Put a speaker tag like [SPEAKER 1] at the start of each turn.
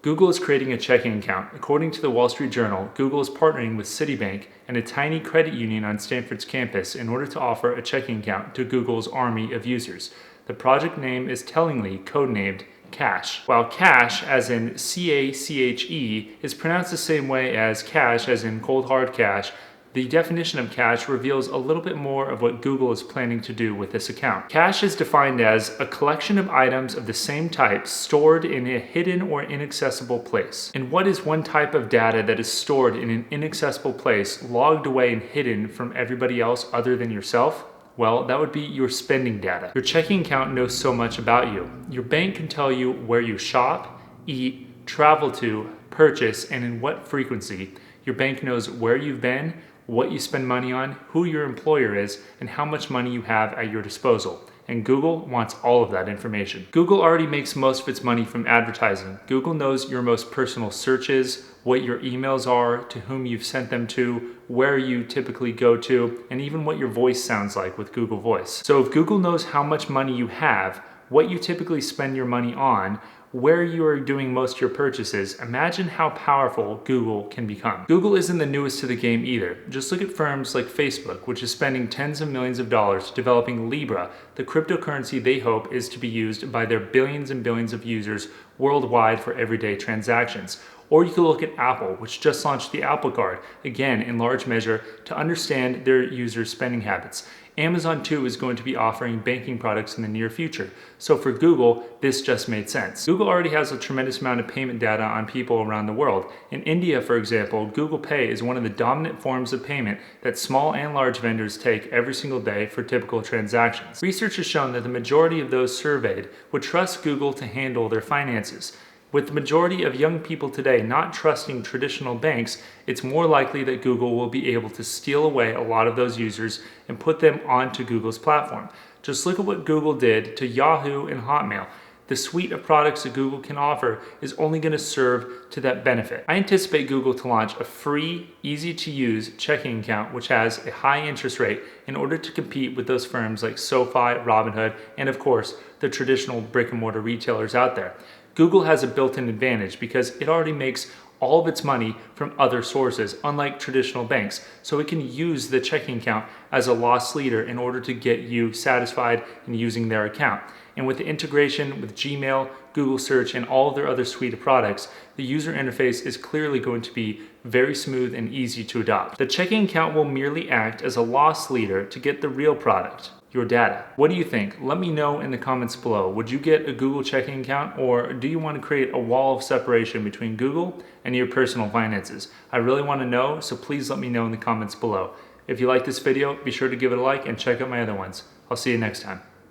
[SPEAKER 1] Google is creating a checking account. According to the Wall Street Journal, Google is partnering with Citibank and a tiny credit union on Stanford's campus in order to offer a checking account to Google's army of users. The project name is tellingly codenamed Cash. While cash, as in C-A-C-H-E, is pronounced the same way as cash, as in cold hard cash, the definition of cash reveals a little bit more of what Google is planning to do with this account. Cash is defined as a collection of items of the same type stored in a hidden or inaccessible place. And what is one type of data that is stored in an inaccessible place, logged away and hidden from everybody else other than yourself? Well, that would be your spending data. Your checking account knows so much about you. Your bank can tell you where you shop, eat, travel to, purchase, and in what frequency. Your bank knows where you've been, what you spend money on, who your employer is, and how much money you have at your disposal. And Google wants all of that information. Google already makes most of its money from advertising. Google knows your most personal searches, what your emails are, to whom you've sent them to, where you typically go to, and even what your voice sounds like with Google Voice. So if Google knows how much money you have, what you typically spend your money on, where you are doing most of your purchases, imagine how powerful Google can become. Google isn't the newest to the game either. Just look at firms like Facebook, which is spending tens of millions of dollars developing Libra, the cryptocurrency they hope is to be used by their billions and billions of users worldwide for everyday transactions. Or you could look at Apple, which just launched the Apple Card, again in large measure to understand their users' spending habits. Amazon too is going to be offering banking products in the near future. So for Google, this just made sense. Google already has a tremendous amount of payment data on people around the world. In India, for example, Google Pay is one of the dominant forms of payment that small and large vendors take every single day for typical transactions. Research has shown that the majority of those surveyed would trust Google to handle their finances. With the majority of young people today not trusting traditional banks, it's more likely that Google will be able to steal away a lot of those users and put them onto Google's platform. Just look at what Google did to Yahoo and Hotmail. The suite of products that Google can offer is only going to serve to that benefit. I anticipate Google to launch a free, easy-to-use checking account which has a high interest rate in order to compete with those firms like SoFi, Robinhood, and of course, the traditional brick-and-mortar retailers out there. Google has a built-in advantage because it already makes all of its money from other sources, unlike traditional banks. So it can use the checking account as a loss leader in order to get you satisfied in using their account. And with the integration with Gmail, Google Search, and all of their other suite of products, the user interface is clearly going to be very smooth and easy to adopt. The checking account will merely act as a loss leader to get the real product, your data. What do you think? Let me know in the comments below. Would you get a Google checking account, or do you want to create a wall of separation between Google and your personal finances? I really want to know, so please let me know in the comments below. If you like this video, be sure to give it a like and check out my other ones. I'll see you next time.